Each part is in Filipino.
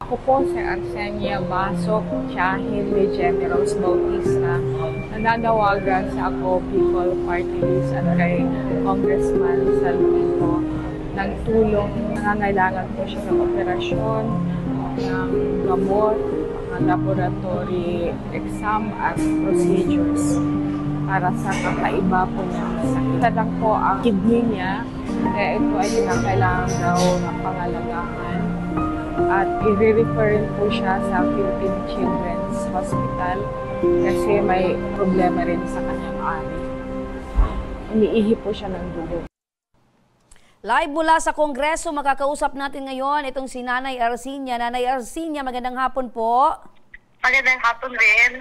Ako po si Arsenia Basok Tiahil de Generals Bautista. Nananawagan sa ako People Party List at kay Congressman Salvino ng tulong. Nangangailangan po siya ng operasyon, ng gamot, mga laboratory exam at procedures para sa kakaiba po niya. Sakita lang po ang kidney niya, kaya ito ay kinakailangan daw ng pangalagahan. At i-refer po siya sa Philippine Children's Hospital kasi may problema rin sa kanyang ari. Umiihi po siya ng dugo. Live mula sa Kongreso, makakausap natin ngayon itong si Nanay Arcenia. Nanay Arcenia, magandang hapon po. Magandang hapon rin.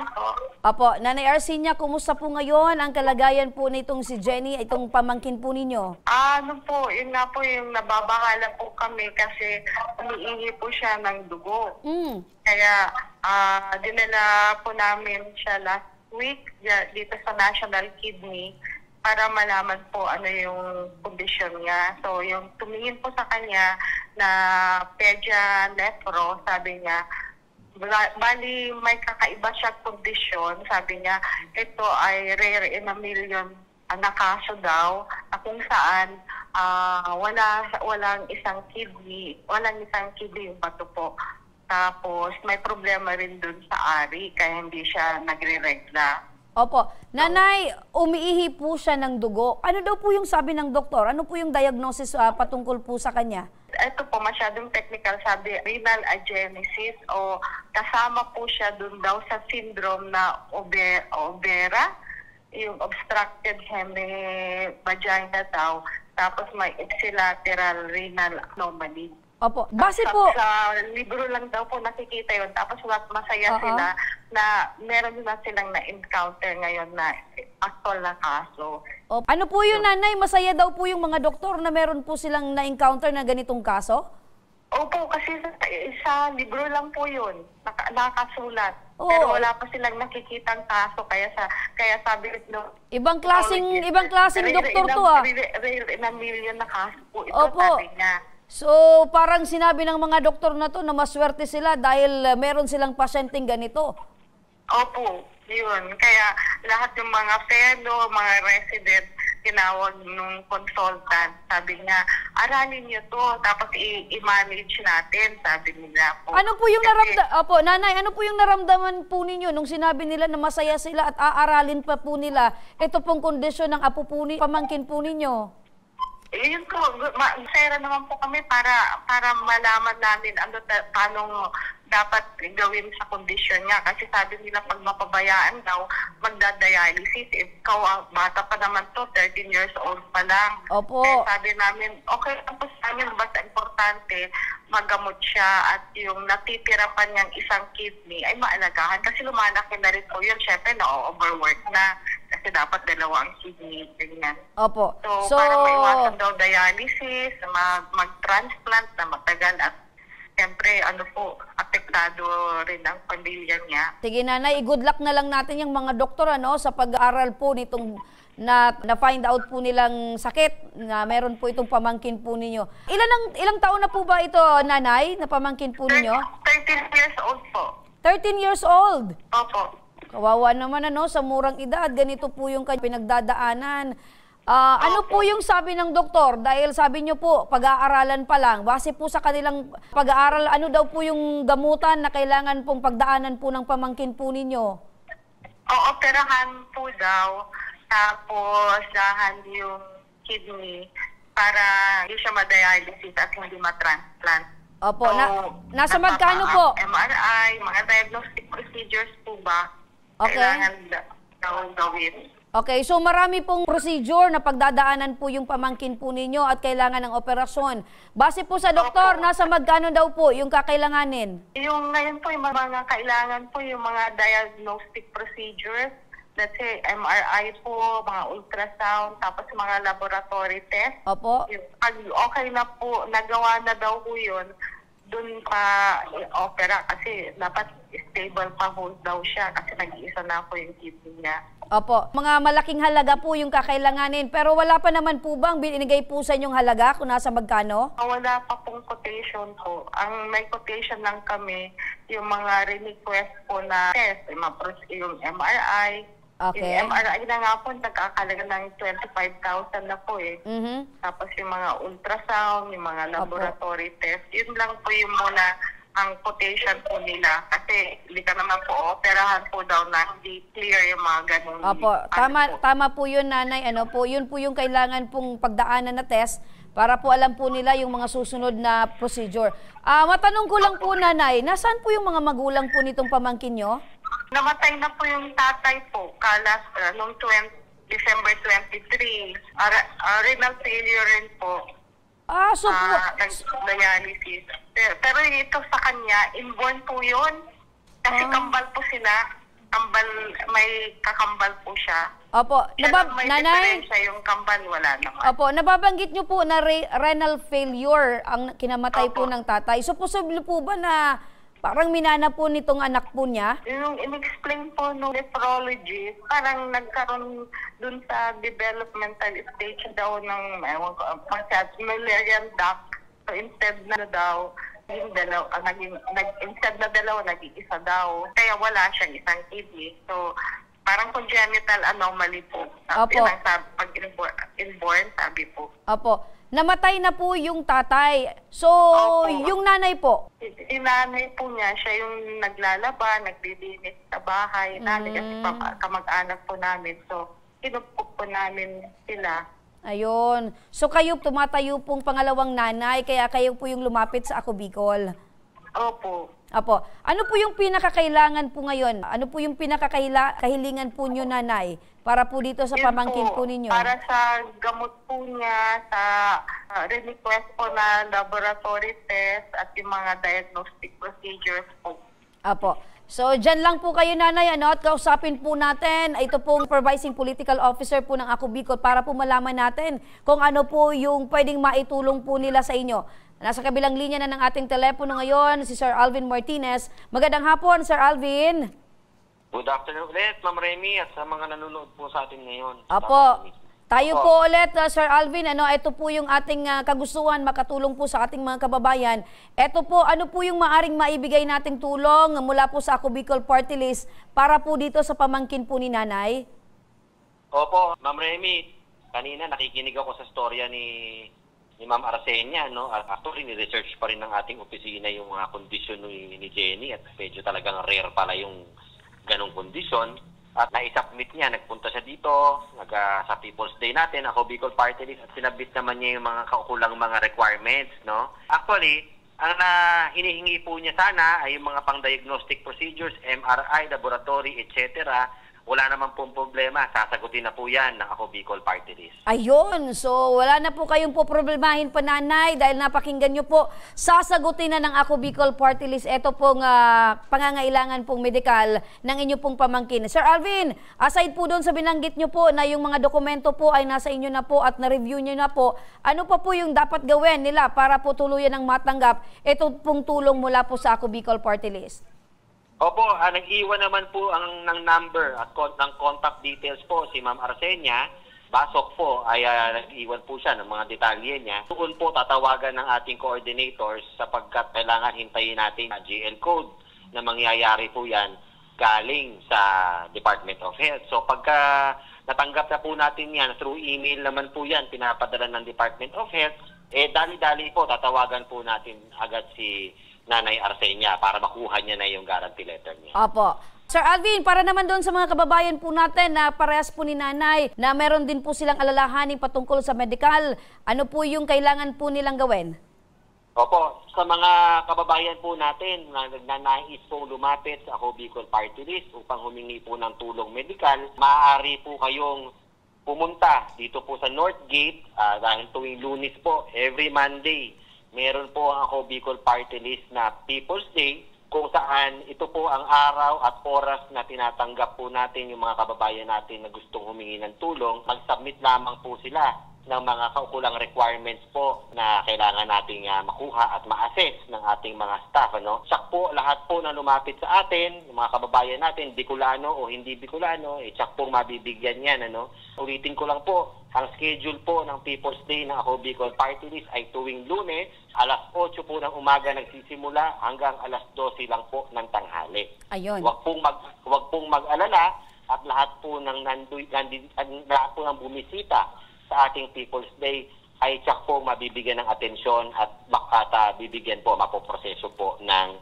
Opo, Nanay Arcenia, kumusta po ngayon ang kalagayan po nitong si Jenny, itong pamangkin po ninyo? Ano po, yun nga po yung nababahala po kami kasi umiihi po siya ng dugo. Kaya dinala po namin siya last week dito sa National Kidney para malaman po ano yung kondisyon niya. So yung tumingin po sa kanya na pedia nephro, sabi niya, bali may kakaiba siya kondisyon, sabi niya, ito ay rare in a million na kaso daw, kung saan walang isang kidney yung bato po. Tapos may problema rin dun sa ari, kaya hindi siya nagre-regla. Opo. Nanay, umiihi po siya ng dugo. Ano daw po yung sabi ng doktor? Ano po yung diagnosis patungkol po sa kanya? Ito po, masyadong technical, sabi, renal agenesis o kasama po siya dun daw sa syndrome na obera, yung obstructed hemivagina daw, tapos may ipsilateral renal anomaly. Opo. Base po sa libro lang daw po nakikita yun. Tapos masaya sila na meron na silang na-encounter ngayon na actual na kaso. Opo. Ano po yun, Nanay? Masaya daw po yung mga doktor na meron po silang na-encounter na ganitong kaso? Opo, kasi sa libro lang po yun. Nakasulat. Oo. Pero wala pa silang nakikitang kaso. Kaya sabi no, Ibang klaseng doktor to Rare in a million na kaso po ito, Opo. sabi niya. So, parang sinabi ng mga doktor na to na maswerte sila dahil meron silang pasyenteng ganito. Opo, yun. Kaya lahat ng mga fellow, mga resident, tinawag nung consultant. Sabi niya, aralin niyo to, tapos i-manage natin, sabi nila po. Ano po yung Opo, Nanay, ano po yung naramdaman po ninyo nung sinabi nila na masaya sila at aaralin pa po nila ito pong kondisyon ng apo po pamangkin po ninyo? Yun po, masaya naman po kami para malaman namin paano dapat gawin sa kondisyon niya. Kasi sabi nila pag mapabayaan daw, magda-dialysis. Ikaw, bata pa naman to, 13 years old pa lang. Opo. Kaya sabi namin, okay lang po sa amin, basta importante, magamot siya at yung natitira pa niyang isang kidney ay maalagahan. Kasi lumalaki na rin po yun. Siyempre, na-overwork na. Kasi dapat dalawang kidney. Ganyan. Opo. So para maiwasan daw dialysis, mag-transplant na matagal at siyempre, apektado rin ang pamilya niya. Sige, Nanay, good luck na lang natin yung mga doktor sa pag-aaral po nitong na-find out po nilang sakit na meron po itong pamangkin po ninyo. Ilang taon na po ba ito, Nanay, na pamangkin po ninyo? 13 years old po. 13 years old? Opo. Kawawa naman sa murang edad, ganito po yung pinagdadaanan. Ano po yung sabi ng doktor? Dahil sabi niyo po, pag-aaralan pa lang. Base po sa kanilang pag-aaral, ano daw po yung gamutan na kailangan pong pagdaanan po ng pamangkin po ninyo? Operahan po daw, tapos dahan yung kidney para hindi siya ma-dialysis at hindi ma-transplant. Opo, nasa magkano po? MRI, mga diagnostic procedures po ba? Okay. Kailangan daw gawin. Okay, so marami pong procedure na pagdadaanan po yung pamangkin po ninyo at kailangan ng operasyon. Base po sa doktor, nasa magkano daw po yung kakailanganin? Yung ngayon po, yung mga kailangan po, yung mga diagnostic procedures, let's say MRI po, mga ultrasound, tapos mga laboratory test. Opo. Pag okay na po, nagawa na daw po yun, dun pa opera kasi dapat stable pa hold daw siya kasi nag-iisa na po yung kidney niya. Opo, mga malaking halaga po yung kakailanganin. Pero wala pa naman po bang binigay po sa inyong halaga kung nasa magkano? Wala pa pong quotation po. Ang may quotation lang kami, yung mga request po na test, yung MRI. Okay. Yung MRI na nga po, nagkakalaga ng 25,000 na po eh. Tapos yung mga ultrasound, yung mga laboratory test, yun lang po yung muna ang quotation po nila. Kasi hindi ka naman po operahan po daw na hindi clear yung mga ganun. Opo, tama po yun, nanay. Ano po, yun po yung kailangan pong pagdaanan na test para po alam po nila yung mga susunod na procedure. Matanong ko lang po, nanay, nasaan po yung mga magulang po nitong pamangkin nyo? Namatay na po yung tatay po, noong December 23. Renal failure rin po. So po... Dialysis. Pero ito sa kanya, inborn po yun. Kasi kambal po sila. May kakambal po siya. Opo. May Nanay, diferensya yung kambal, wala naman. opo, nababanggit nyo po na renal failure ang kinamatay po Opo. ng tatay. So, posible po ba na parang minana po nitong anak po niya? Yung in-explain po no nephrologist, parang nagkaroon dun sa developmental stage daw ng Mullerian duct. So instead na daw, yung dalaw, instead na dalawa, naging isa daw. Kaya wala siyang isang kidney. So parang congenital anomaly po. Opo. Yun ang pag inborn, sabi po. Opo. Namatay na po yung tatay. So, Opo. yung nanay po? Yung nanay po niya, siya yung naglalaba, naglilinis sa bahay. Nanay kasi kamag-anak po namin. So, kinupok po namin sila. Ayun. So, kayo tumatayo pong pangalawang nanay, kaya kayo po yung lumapit sa Ako Bicol. Opo. Apo. Ano po yung pinakakailangan po ngayon? Ano po yung pinakakahilingan po nyo, nanay? Para po dito sa Yun pamangkin po ninyo? Para sa gamot po niya, sa request po na laboratory test at yung mga diagnostic procedures po. Apo. So, dyan lang po kayo, nanay, at kausapin po natin. Ito pong Supervising Political Officer po ng Ako Bicol para po malaman natin kung ano po yung pwedeng maitulong po nila sa inyo. Nasa kabilang linya na ng ating telepono ngayon, si Sir Alvin Martinez. Magandang hapon, Sir Alvin. Good afternoon ulit, Ma'am Remy, at sa mga nanonood po sa atin ngayon. Apo, tayo po ulit, Sir Alvin. Ito po yung ating kagustuhan, makatulong po sa ating mga kababayan. Ito po, ano po yung maaring maibigay nating tulong mula po sa Ako Bicol Party List para po dito sa pamangkin po ni nanay? Opo, Ma'am Remy, kanina nakikinig ako sa storya ni Ma'am Arsenia, no? Actually, ni-research pa rin ng ating opisina yung mga kondisyon ni Jenny at medyo talagang rare pala yung ganong kondisyon. At na-submit niya, nagpunta siya dito, sa People's Day natin, Ako Bicol Party List, at sinabit naman niya yung mga kaukulang mga requirements, no? Actually, ang hinihingi po niya sana ay yung mga pang-diagnostic procedures, MRI, laboratory, etc. Wala naman pong problema. Sasagutin na po yan ng Ako Bicol Party List. Ayun. So, wala na po kayong poproblemahin pa, nanay, dahil napakinggan nyo po. Sasagutin na ng Ako Bicol Party List. Ito pong pangangailangan pong medikal ng inyo pong pamangkin. Sir Alvin, aside po doon sa binanggit nyo po na yung mga dokumento po ay nasa inyo na po at na-review nyo na po, ano pa po yung dapat gawin nila para po tuluyan ng matanggap ito pong tulong mula po sa Ako Bicol Party List? Opo, nag-iwan naman po ng number at ng contact details po si Ma'am Arsenia. Basok po ay nag-iwan po siya ng mga detalye niya. Doon po tatawagan ng ating coordinators sapagkat kailangan hintayin natin ang GL code na mangyayari po yan galing sa Department of Health. So pagka natanggap na po natin yan, through email naman po yan, pinapadala ng Department of Health, dali-dali po tatawagan po natin agad si Nanay Arsenia para makuha niya na yung guarantee letter niya. Opo. Sir Alvin, para naman doon sa mga kababayan po natin na parehas po ni nanay na meron din po silang alalahanin patungkol sa medical, ano po yung kailangan po nilang gawin? Opo, sa mga kababayan po natin na nagnanais po lumapit sa Ako Bicol Party List upang humingi po ng tulong medical, maaari po kayong pumunta dito po sa North Gate dahil tuwing Lunes po, every Monday, meron po ang Ako Bicol Party List na People's Day kung saan ito po ang araw at oras na tinatanggap po natin yung mga kababayan natin na gustong humingi ng tulong. Mag-submit lamang po sila ng mga kaukulang requirements po na kailangan nating makuha at ma-assess ng ating mga staff. Tsak po, lahat po na lumapit sa atin, mga kababayan natin, Bicolano o hindi Bicolano, tsak po mabibigyan yan. Ulitin ko lang po, ang schedule po ng People's Day ng Ako Bicol Party List ay tuwing Lunes, alas 8 po ng umaga nagsisimula hanggang alas 12 lang po ng tanghali. Ayun. Huwag pong mag-alala at lahat po ng lahat po ng bumisita sa ating People's Day ay tsak po mabibigyan ng atensyon at bibigyan po, mapoproseso po ng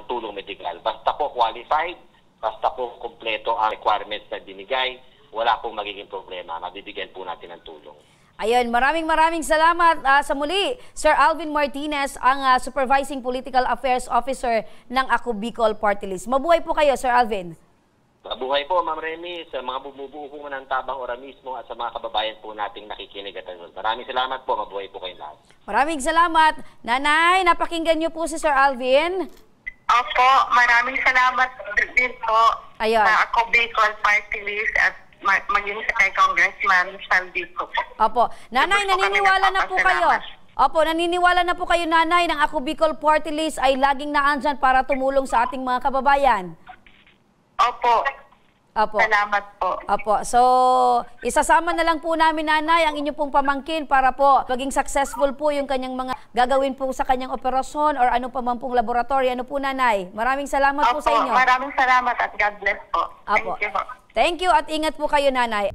tulong medikal. Basta po qualified, basta po kumpleto ang requirements na binigay, wala pong magiging problema. Mabibigyan po natin ng tulong. Ayun, maraming salamat sa muli, Sir Alvin Martinez, ang Supervising Political Affairs Officer ng Ako Bicol Party List. Mabuhay po kayo, Sir Alvin. Mabuhay po, Ma'am Remy, sa mga bumubuo po ng Tabang Ora mismo at sa mga kababayan po nating nakikinig at nanonood. Maraming salamat po, mabuhay po kayong lahat. Maraming salamat. Nanay, napakinggan niyo po si Sir Alvin. Opo, maraming salamat din po sa Ako Bicol Party List at maging sa kay Congressman Saldico po. Opo. Nanay, naniniwala na po kayo. Opo, naniniwala na po kayo, Nanay, ng Ako Bicol Party List ay laging naandyan para tumulong sa ating mga kababayan. Opo. Opo. Salamat po. Opo. So, isasama na lang po namin, Nanay, ang inyong pong pamangkin para po maging successful po yung kanyang mga gagawin po sa kanyang operasyon or ano pa man pong laboratory. Ano po, Nanay? Maraming salamat po sa inyo. Maraming salamat at God bless po. Opo. Thank you po. Thank you at ingat po kayo, Nanay.